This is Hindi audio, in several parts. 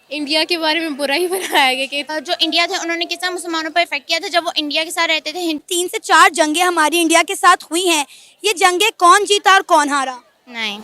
इंडिया के बारे में बुरा ही बनाया गया कि जो इंडिया थे उन्होंने किस तरह मुसलमानों पर इफेक्ट किया था जब वो इंडिया के साथ रहते थे। 3 से 4 जंगें हमारी इंडिया के साथ हुई हैं। ये जंगें कौन जीता और कौन हारा? नहीं,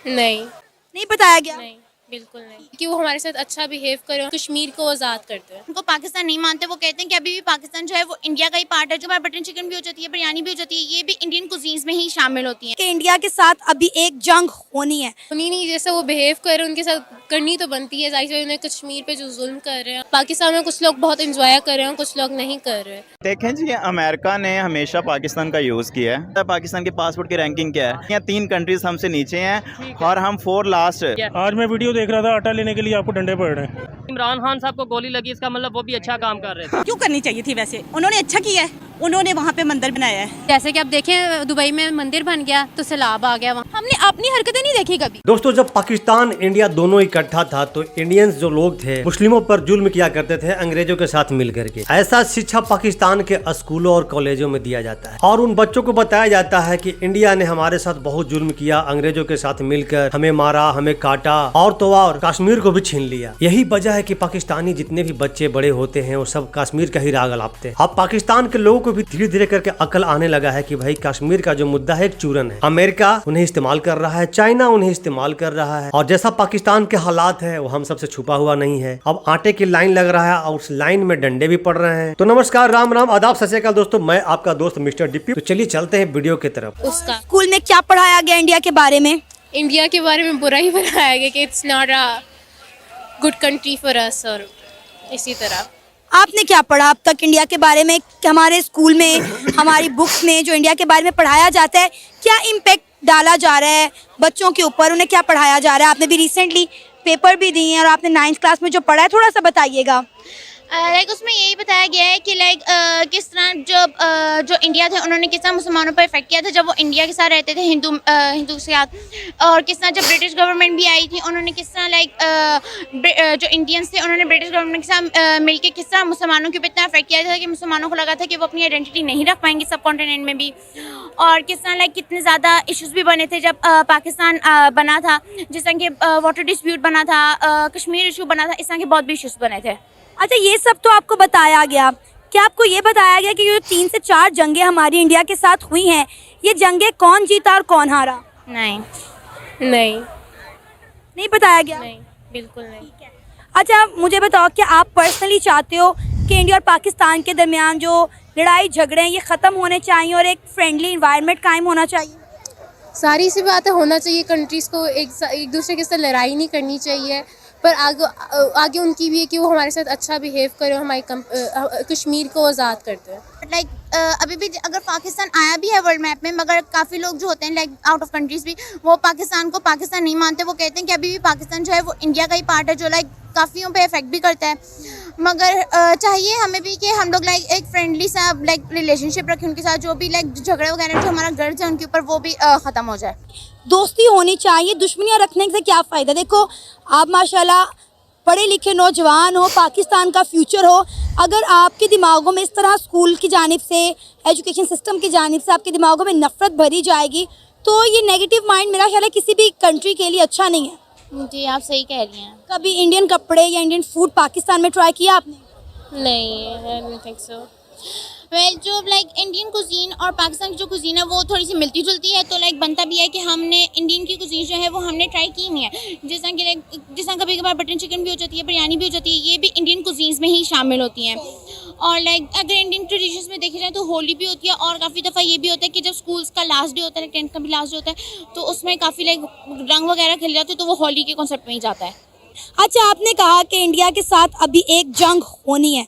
नहीं नहीं बताया गया। नहीं बिल्कुल नहीं कि वो हमारे साथ अच्छा बिहेव करे और कश्मीर को आज़ाद करते हैं। उनको पाकिस्तान नहीं मानते। वो कहते हैं कि अभी भी पाकिस्तान जो है वो इंडिया का ही पार्ट है। जो हमारा बटर चिकन भी हो जाती है, बिरयानी भी हो जाती है, ये भी इंडियन कुजीन्स में ही शामिल होती है। कि इंडिया के साथ अभी एक जंग होनी है। उन्हीं नहीं जैसे वो बिहेव कर रहे हैं उनके साथ करनी तो बनती है। जाहिर है उन्हें कश्मीर पे जो जुल्म कर रहे हैं, पाकिस्तान में कुछ लोग बहुत इंजॉय कर रहे हैं, कुछ लोग नहीं कर रहे। देखें जी, अमेरिका ने हमेशा पाकिस्तान का यूज़ किया है। पाकिस्तान के पासपोर्ट की रैंकिंग क्या है? यहाँ 3 कंट्रीज हमसे नीचे हैं और हम 4 लास्ट। आज मैं वीडियो देख रहा था, आटा लेने के लिए आपको डंडे पड़ रहे हैं। इमरान खान साहब को गोली लगी, इसका मतलब वो भी अच्छा काम कर रहे थे। क्यों करनी चाहिए थी? वैसे उन्होंने अच्छा किया है, उन्होंने वहाँ पे मंदिर बनाया है। जैसे कि आप देखें दुबई में मंदिर बन गया तो सैलाब आ गया, वहाँ हमने अपनी हरकतें नहीं देखी कभी। दोस्तों, जब पाकिस्तान इंडिया दोनों इकट्ठा था तो इंडियंस जो लोग थे मुस्लिमों पर जुल्म किया करते थे अंग्रेजों के साथ मिल करके। ऐसा शिक्षा पाकिस्तान के स्कूलों और कॉलेजों में दिया जाता है और उन बच्चों को बताया जाता है कि इंडिया ने हमारे साथ बहुत जुल्म किया, अंग्रेजों के साथ मिलकर हमें मारा, हमें काटा और तो और कश्मीर को भी छीन लिया। यही वजह है कि पाकिस्तानी जितने भी बच्चे बड़े होते हैं वो सब कश्मीर का ही राग अलापते हैं। अब पाकिस्तान के लोगों को भी धीरे धीरे करके अकल आने लगा है कि भाई कश्मीर का जो मुद्दा है एक चूरन है। अमेरिका उन्हें इस्तेमाल कर रहा है, चाइना उन्हें इस्तेमाल कर रहा है और जैसा पाकिस्तान के हालात है वो हम सबसे छुपा हुआ नहीं है। अब आटे की लाइन लग रहा है और उस लाइन में डंडे भी पड़ रहे हैं। तो नमस्कार, राम राम, आदाब, सत श्री अकाल दोस्तों, मैं आपका दोस्त मिस्टर डिप्पी। तो चलिए चलते हैं वीडियो की तरफ। उसका स्कूल में क्या पढ़ाया गया इंडिया के बारे में? इंडिया के बारे में बुरा ही बनाया गया कि it's not a good country for us और इसी तरह। आपने क्या पढ़ा अब तक इंडिया के बारे में? कि हमारे स्कूल में, हमारी बुक्स में जो इंडिया के बारे में पढ़ाया जाता है, क्या इम्पेक्ट डाला जा रहा है बच्चों के ऊपर? उन्हें क्या पढ़ाया जा रहा है? आपने भी रिसेंटली पेपर भी दिए हैं और आपने 9th क्लास में जो पढ़ा है थोड़ा सा बताइएगा। उसमें यही बताया गया है कि किस तरह जो इंडिया थे उन्होंने किस तरह मुसलमानों पर इफेक्ट किया था जब वो इंडिया के साथ रहते थे, हिंदू के साथ। और किस तरह जब ब्रिटिश गवर्नमेंट भी आई थी उन्होंने किस तरह जो इंडियंस थे उन्होंने ब्रिटिश गवर्नमेंट के साथ मिलकर किस तरह मुसलमानों के ऊपर इतना इफेक्ट किया था कि मुसलमानों को लगा था कि वो अपनी आइडेंटिटी नहीं रख पाएंगे सब कॉन्टिनेंट में भी। और किस तरह कितने ज़्यादा इश्यूज़ भी बने थे जब पाकिस्तान बना था, जिस तरह के वाटर डिस्प्यूट बना था, कश्मीर इशू बना था, इस तरह के बहुत भी इश्यूज़ बने थे। अच्छा, ये सब तो आपको बताया गया, क्या आपको ये बताया गया कि जो 3 से 4 जंगें हमारी इंडिया के साथ हुई हैं, ये जंगें कौन जीता और कौन हारा? नहीं, नहीं बताया गया। नहीं बिल्कुल नहीं। अच्छा, मुझे बताओ कि आप पर्सनली चाहते हो कि इंडिया और पाकिस्तान के दरमियान जो लड़ाई झगड़े हैं ये ख़त्म होने चाहिए और एक फ्रेंडली इन्वायरमेंट कायम होना चाहिए? सारी सी बातें होना चाहिए। कंट्रीज़ को एक दूसरे के साथ लड़ाई नहीं करनी चाहिए, पर आगे उनकी भी है कि वो हमारे साथ अच्छा बिहेव करे और हमारी कश्मीर को आज़ाद करते हैं। अभी भी अगर पाकिस्तान आया भी है वर्ल्ड मैप में, मगर काफ़ी लोग जो होते हैं आउट ऑफ कंट्रीज़ भी वो पाकिस्तान को पाकिस्तान नहीं मानते। वो कहते हैं कि अभी भी पाकिस्तान जो है वो इंडिया का ही पार्ट है, जो काफ़ियों पे इफेक्ट भी करता है। मगर चाहिए हमें भी कि हम लोग एक फ्रेंडली सा रिलेशनशिप रखें उनके साथ। जो भी झगड़े वगैरह जो हमारा गर्ज है उनके ऊपर वो भी ख़त्म हो जाए। दोस्ती होनी चाहिए, दुश्मनियाँ रखने से क्या फ़ायदा? देखो, आप माशाल्लाह पढ़े लिखे नौजवान हो, पाकिस्तान का फ्यूचर हो, अगर आपके दिमागों में इस तरह स्कूल की जानिब से, एजुकेशन सिस्टम की जानिब से आपके दिमागों में नफ़रत भरी जाएगी तो ये नेगेटिव माइंड मेरा ख्याल है किसी भी कंट्री के लिए अच्छा नहीं है। जी, आप सही कह रही हैं। कभी इंडियन कपड़े या इंडियन फूड पाकिस्तान में ट्राई किया आपने? नहीं, आई डोंट थिंक सो। जो इंडियन कुजीन और पाकिस्तान की जो कुजीन है वो थोड़ी सी मिलती जुलती है, तो बनता भी है कि हमने इंडियन की कुजीन जो है वो हमने ट्राई की नहीं है। जिस तरह कभी कभार बटर चिकन भी हो जाती है, बिरयानी भी हो जाती है, ये भी इंडियन कुजीन्स में ही शामिल होती हैं। और अगर इंडियन ट्रेडिशंस में देखा जाए तो होली भी होती है और काफ़ी दफ़ा ये भी होता है कि जब स्कूल्स का लास्ट डे होता है, 10th का भी लास्ट डे होता है, तो उसमें काफ़ी रंग वगैरह खेले जाते हैं, तो वो होली के कॉन्सेप्ट में ही जाता है। अच्छा, आपने कहा कि इंडिया के साथ अभी एक जंग होनी है,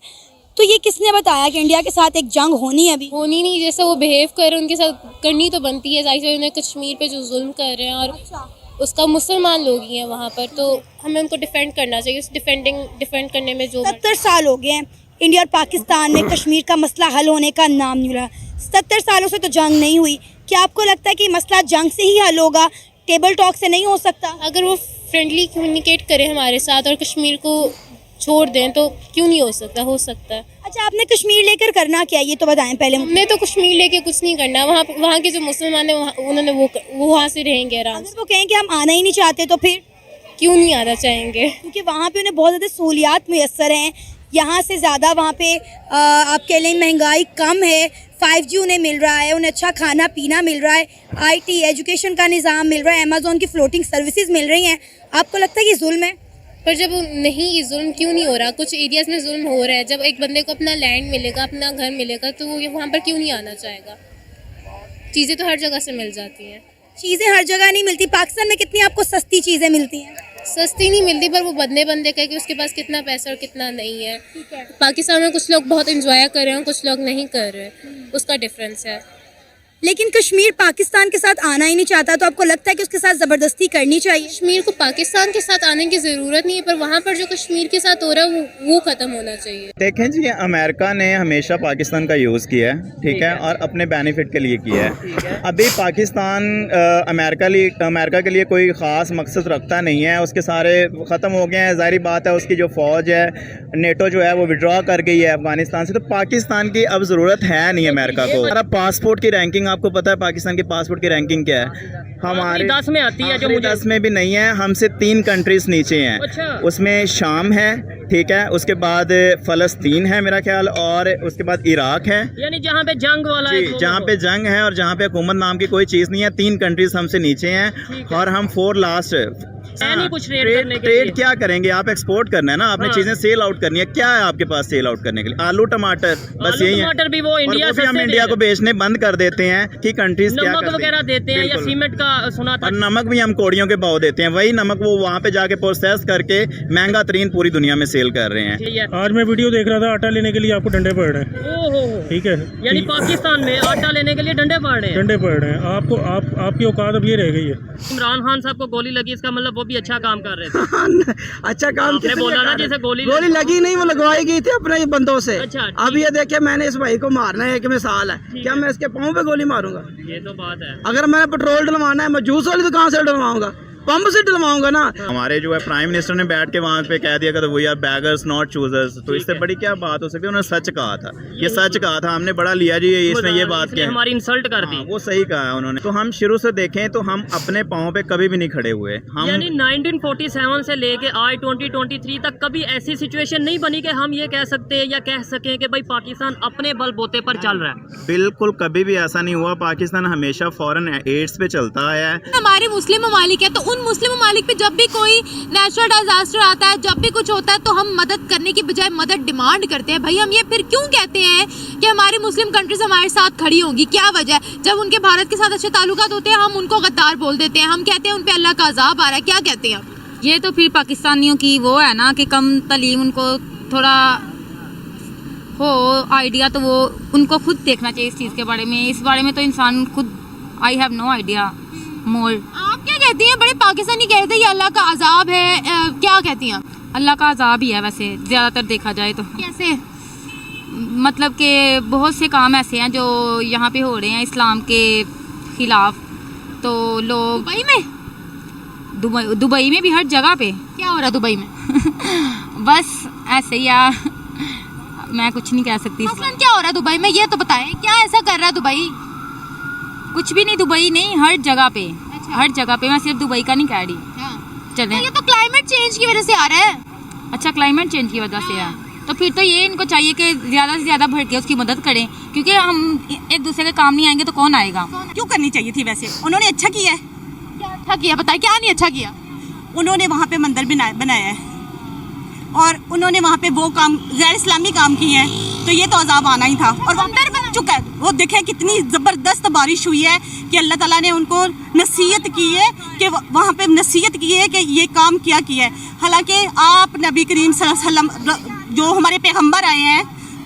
तो ये किसने बताया कि इंडिया के साथ एक जंग होनी है? अभी होनी नहीं, जैसे वो बिहेव कर रहे हैं उनके साथ करनी तो बनती है। जाहिर है उन्हें कश्मीर पे जो जुल्म कर रहे हैं और उसका मुसलमान लोग ही हैं वहाँ पर, तो हमें उनको डिफेंड करना चाहिए। उस डिफेंड करने में जो 70 साल हो गए हैं इंडिया और पाकिस्तान में कश्मीर का मसला हल होने का नाम नहीं रहा। 70 सालों से तो जंग नहीं हुई। क्या आपको लगता है कि मसला जंग से ही हल होगा, टेबल टॉक से नहीं हो सकता? अगर वो फ्रेंडली कम्युनिकेट करें हमारे साथ और कश्मीर को छोड़ दें तो क्यों नहीं हो सकता? हो सकता है। अच्छा, आपने कश्मीर लेकर करना क्या ये तो बताएं पहले। हमने तो कश्मीर लेके कुछ नहीं करना। वहाँ के जो मुसलमान हैं उन्होंने वो वहाँ से रहेंगे आराम से। अगर वो कहें कि हम आना ही नहीं चाहते तो फिर क्यों नहीं आना चाहेंगे? क्योंकि वहाँ पे उन्हें बहुत ज़्यादा सहूलियात मैसर हैं, यहाँ से ज़्यादा वहाँ पे आप कह लें महंगाई कम है, 5G उन्हें मिल रहा है, उन्हें अच्छा खाना पीना मिल रहा है, IT एजुकेशन का निज़ाम मिल रहा है, अमेज़ॉन की फ्लोटिंग सर्विसेज मिल रही हैं। आपको लगता है कि जुल्म है? पर जब नहीं, ये जुल्म क्यों नहीं हो रहा? कुछ एरियाज़ में जुल्म हो रहा है। जब एक बंदे को अपना लैंड मिलेगा, अपना घर मिलेगा, तो वो वहाँ पर क्यों नहीं आना चाहेगा? चीज़ें तो हर जगह से मिल जाती हैं। चीज़ें हर जगह नहीं मिलती। पाकिस्तान में कितनी आपको सस्ती चीज़ें मिलती हैं? सस्ती नहीं मिलती, पर वो बंदे का है कि उसके पास कितना पैसा और कितना नहीं है। पाकिस्तान में कुछ लोग बहुत इंजॉय कर रहे हैं, कुछ लोग नहीं कर रहे, उसका डिफरेंस है। लेकिन कश्मीर पाकिस्तान के साथ आना ही नहीं चाहता, तो आपको लगता है कि उसके साथ ज़बरदस्ती करनी चाहिए? कश्मीर को पाकिस्तान के साथ आने की ज़रूरत नहीं है, पर वहाँ पर जो कश्मीर के साथ हो रहा है वो ख़त्म होना चाहिए। देखें जी, अमेरिका ने हमेशा पाकिस्तान का यूज़ किया है, ठीक है, और अपने बेनिफिट के लिए किया है। अभी पाकिस्तान अमेरिका के लिए कोई ख़ास मकसद रखता नहीं है, उसके सारे ख़त्म हो गए हैं। ज़ाहिर बात है, उसकी जो फ़ौज है, नेटो जो है वो विड्रॉ कर गई है अफगानिस्तान से, तो पाकिस्तान की अब ज़रूरत है नहीं अमेरिका को। हमारा पासपोर्ट की रैंकिंग आपको पता है पाकिस्तान के पासपोर्ट की रैंकिंग क्या है? हमारे 10 में आती है, जो मुझे 10 में भी नहीं है, हमसे 3 कंट्रीज नीचे हैं। अच्छा। उसमें शाम है, ठीक है, उसके बाद फ़लस्तीन है मेरा ख्याल, और उसके बाद इराक है, यानी जहाँ पे जंग वाला है, जहाँ पे जंग है और जहाँ पे हुकूमत नाम की कोई चीज़ नहीं है। 3 कंट्रीज हमसे नीचे हैं और हम 4 लास्ट। नहीं कुछ ट्रेड क्या करेंगे? आप एक्सपोर्ट करना है ना, आपने चीजें सेल आउट करनी है। क्या है आपके पास सेल आउट करने के लिए? आलू टमाटर, बस यही है। टमाटर भी वो इंडिया से हम इंडिया को बेचने बंद कर देते हैं कि कंट्रीज क्या नमक वगैरह देते हैं, या सीमेंट का सुना था। और नमक भी हम कोड़ियों के भाव देते हैं, वही नमक वो वहाँ पे जाके प्रोसेस करके महंगा तरीन पूरी दुनिया में सेल कर रहे हैं। आज मैं वीडियो देख रहा था, आटा लेने के लिए आपको डंडे पड़ रहे हैं, ठीक है? यानी पाकिस्तान में आटा लेने के लिए डंडे पड़ रहे हैं। डंडे पड़ रहे हैं आपको, आपकी औकात अब ये रह गई है। इमरान खान साहब को गोली लगी, इसका मतलब वो भी अच्छा काम कर रहे थे। अच्छा काम आपने बोला ना, जैसे गोली लगी नहीं, वो लगवाई गई थी अपने बंदों से। अच्छा, अब ये देखिए, मैंने इस भाई को मारना है, एक मिसाल है, क्या मैं इसके पाँव पे गोली मारूंगा? ये तो बात है। अगर मैंने पेट्रोल डलवाना है, मैं जूस वाली दुकान से डलवाऊंगा, पंप से डलवाऊंगा ना। हमारे जो है प्राइम मिनिस्टर ने बैठ के वहाँ पे कह दिया कि we are beggars not choosers, तो इससे बड़ी क्या बात हो सकती है? उन्होंने सच कहा था, ये सच कहा था, हमने बड़ा लिया जी, इसने ये बात की, हमारी इंसल्ट कर दी। वो सही कहा है उन्होंने। तो हम शुरू से देखें तो हम अपने पाँव पे कभी भी नहीं खड़े हुए। हम यानी 1947 से लेके आज 2023 तक कभी ऐसी सिचुएशन नहीं बनी कि हम ये कह सकते हैं या कह सकें कि भाई पाकिस्तान अपने बलबूते पर चल रहा है। बिल्कुल कभी भी ऐसा नहीं हुआ। पाकिस्तान हमेशा फॉरेन एड्स पे चलता है। हमारे मुस्लिम ममालिक है, तो उन मुस्लिम ममालिक पे जब भी कोई नेचुरल डिजास्टर आता है, जब भी कुछ होता है, तो हम मदद करने की बजाय मदद डिमांड करते हैं। भाई हम ये फिर क्यों कहते हैं कि हमारी मुस्लिम कंट्रीज हमारे साथ खड़ी होंगी? क्या वजह है? जब उनके भारत के साथ अच्छे ताल्लुकात होते हैं, हम उनको गद्दार बोल देते हैं, हम कहते हैं उन पे अल्लाह का अजाब आ रहा है। क्या कहते हैं आप? ये तो फिर पाकिस्तानियों की वो है ना कि कम तालीम, उनको थोड़ा हो आइडिया, तो वो उनको खुद देखना चाहिए इस चीज़ के बारे में। इस बारे में तो इंसान खुद, आई हैव नो आइडिया मोर। आप क्या कहती हैं? बड़े पाकिस्तानी कहते हैं ये अल्लाह का अजाब है, क्या कहती हैं? अल्लाह का अजाब ही है वैसे, ज़्यादातर देखा जाए तो। कैसे? मतलब कि बहुत से काम ऐसे हैं जो यहाँ पे हो रहे हैं इस्लाम के ख़िलाफ़, तो लोग दुबई में भी हर जगह पे। क्या हो रहा है दुबई में? बस ऐसे ही यार, मैं कुछ नहीं कह सकती। मसलन क्या हो रहा है दुबई में, ये तो बताएं, क्या ऐसा कर रहा है दुबई? कुछ भी नहीं, दुबई नहीं, हर जगह पे। अच्छा। हर जगह पे, मैं सिर्फ दुबई का नहीं कह रही। चलें, ये तो क्लाइमेट चेंज की वजह से आ रहा है। अच्छा, क्लाइमेट चेंज की वजह से है, तो फिर तो ये इनको चाहिए कि ज़्यादा से ज़्यादा बढ़ के उसकी मदद करें, क्योंकि हम एक दूसरे के काम नहीं आएंगे तो कौन आएगा? क्यों करनी चाहिए थी? वैसे उन्होंने अच्छा किया है। क्या अच्छा किया बताए? क्या नहीं अच्छा किया? उन्होंने वहाँ पे मंदिर बनाया है और उन्होंने वहाँ पे वो काम गैर इस्लामी काम किए हैं, तो ये तो अजाब आना ही था। और मंदिर बन चुका है, वो देखें कितनी ज़बरदस्त बारिश हुई है कि अल्लाह ताला ने उनको नसीहत की है, कि वहाँ पे नसीहत की है कि ये काम किया है। हालांकि आप नबी करीम सल्लल्लाहु अलैहि वसल्लम जो हमारे पैगम्बर आए हैं,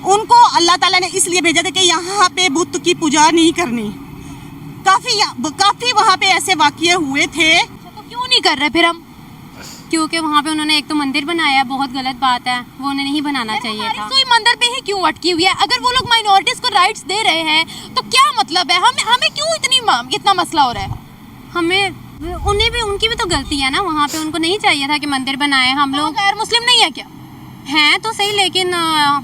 उनको अल्लाह ताला ने इसलिए भेजा था कि यहाँ पे बुत की पूजा नहीं करनी। काफ़ी वहाँ पे ऐसे वाक़ये हुए थे। तो क्यों नहीं कर रहे फिर हम? क्योंकि वहाँ पे उन्होंने एक तो मंदिर बनाया, बहुत गलत बात है, वो उन्हें नहीं बनाना चाहिए था। तो मंदिर पे ही क्यों अटकी हुई है? अगर वो लोग माइनॉरिटीज को राइट्स दे रहे हैं तो क्या मतलब है? हमें क्यों इतना मसला हो रहा है? उनकी भी तो गलती है ना, वहाँ पे उनको नहीं चाहिए था कि मंदिर बनाए। हम लोग गैर मुस्लिम नहीं है क्या? हैं तो सही, लेकिन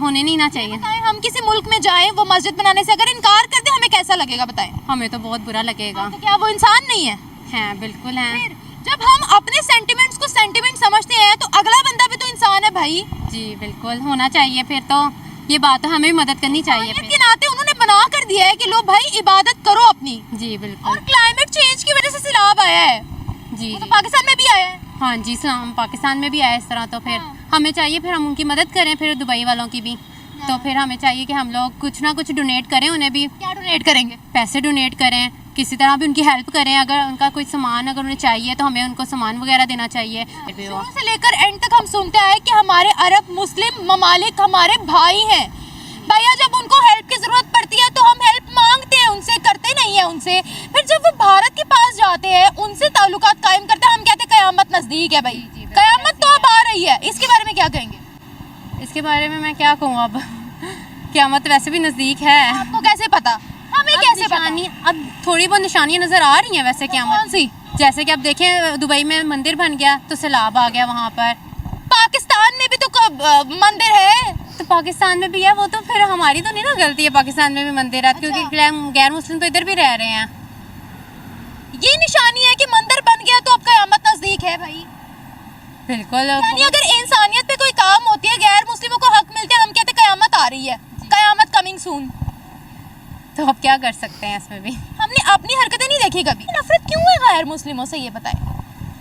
होने नहीं ना चाहिए। हम किसी मुल्क में जाएं, वो मस्जिद बनाने से अगर इनकार कर दे, हमें कैसा लगेगा बताएं? हमें तो बहुत बुरा लगेगा। तो क्या वो इंसान नहीं है? हैं, बिल्कुल हैं। जब हम अपने सेंटिमेंट्स को सेंटिमेंट समझते हैं तो अगला बंदा भी तो इंसान है भाई। जी बिल्कुल होना चाहिए, फिर तो ये बात तो हमें भी मदद करनी चाहिए। के नाते उन्होंने बना कर दिया है कि लो भाई इबादत करो अपनी। जी बिल्कुल। और क्लाइमेट चेंज की वजह से सैलाब आया है। जी तो पाकिस्तान में भी आया है। हाँ जी, इस्लाम पाकिस्तान में भी आया इस तरह, तो फिर हमें चाहिए फिर हम उनकी मदद करें, फिर दुबई वालों की भी। तो फिर हमें चाहिए कि हम लोग कुछ ना कुछ डोनेट करें उन्हें भी। क्या डोनेट करेंगे? पैसे डोनेट करें, किसी तरह भी उनकी हेल्प करें। अगर उनका कोई सामान अगर उन्हें चाहिए तो हमें उनको सामान वगैरह देना चाहिए। शुरू से लेकर एंड तक हम सुनते आए कि हमारे अरब मुस्लिम ममालिक हमारे भाई हैं। भैया जब उनको हेल्प की जरूरत पड़ती है तो हम हेल्प मांगते हैं उनसे, करते नहीं है उनसे। फिर जब वो भारत के पास जाते हैं उनसे ताल्लुकात कायम करते हैं, हम कहते हैं कयामत नजदीक है भाई। कयामत तो अब आ रही है, इसके बारे में क्या कहेंगे? इसके बारे में मैं क्या कहूँ, अब क़यामत वैसे भी नज़दीक है। आपको कैसे पता? हमें कैसे पता? अब थोड़ी बहुत निशानियाँ नज़र आ रही हैं वैसे क़यामत सी। जैसे कि अब देखें दुबई में मंदिर बन गया तो सैलाब आ गया वहाँ पर। पाकिस्तान में भी तो मंदिर है। तो पाकिस्तान में भी है, वो तो फिर हमारी तो नहीं ना गलती है पाकिस्तान में भी मंदिर है। क्योंकि गैर मुस्लिम तो इधर भी रह रहे हैं। ये निशानी है कि मंदिर बन गया तो अब कयामत नजदीक है भाई। बिल्कुल। यानी अगर इंसानियत पे कोई काम होती है, गैर मुस्लिमों को हक मिलते हैं, हम कहते हैं कयामत आ रही है, कयामत कमिंग सून। तो अब क्या कर सकते हैं इसमें भी। हमने अपनी हरकतें नहीं देखी कभी। नफरत क्यों है गैर मुस्लिमों से, ये बताएं।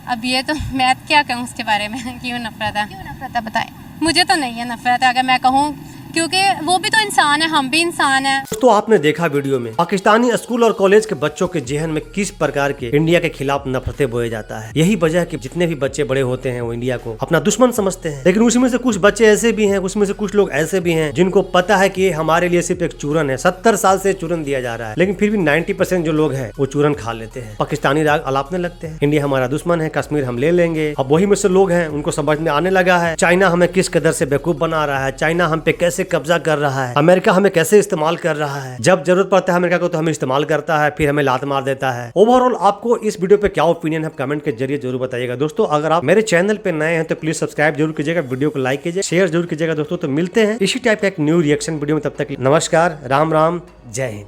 अब ये तो मैं क्या कहूँ उसके बारे में क्यों नफरत है? क्यों नफरत है बताएं। मुझे तो नहीं है नफरत, अगर मैं कहूँ, क्योंकि वो भी तो इंसान है, हम भी इंसान हैं। दोस्तों आपने देखा वीडियो में पाकिस्तानी स्कूल और कॉलेज के बच्चों के जहन में किस प्रकार के इंडिया के खिलाफ नफरतें बोया जाता है। यही वजह है कि जितने भी बच्चे बड़े होते हैं वो इंडिया को अपना दुश्मन समझते हैं। लेकिन उसमें से कुछ बच्चे ऐसे भी हैं, उसमें से कुछ लोग ऐसे भी हैं जिनको पता है कि ये हमारे लिए सिर्फ एक चूरन है। 70 साल से चूरन दिया जा रहा है, लेकिन फिर भी 90% जो लोग हैं वो चूरन खा लेते हैं, पाकिस्तानी राग अलापने लगते हैं। इंडिया हमारा दुश्मन है, कश्मीर हम ले लेंगे। अब वही में से लोग हैं उनको समझ में आने लगा है चाइना हमें किस कदर से बेवकूफ बना रहा है, चाइना हम पे कैसे कब्जा कर रहा है, अमेरिका हमें कैसे इस्तेमाल कर रहा है। जब जरूरत पड़ता है अमेरिका को तो हमें इस्तेमाल करता है, फिर हमें लात मार देता है। ओवरऑल आपको इस वीडियो पे क्या ओपिनियन है कमेंट के जरिए जरूर बताइएगा। दोस्तों अगर आप मेरे चैनल पे नए हैं तो प्लीज सब्सक्राइब जरूर कीजिएगा, वीडियो को लाइक कीजिए, शेयर जरूर कीजिएगा। दोस्तों तो मिलते हैं इसी टाइप का एक न्यू रिएक्शन वीडियो में, तब तक नमस्कार, राम राम, जय हिंद।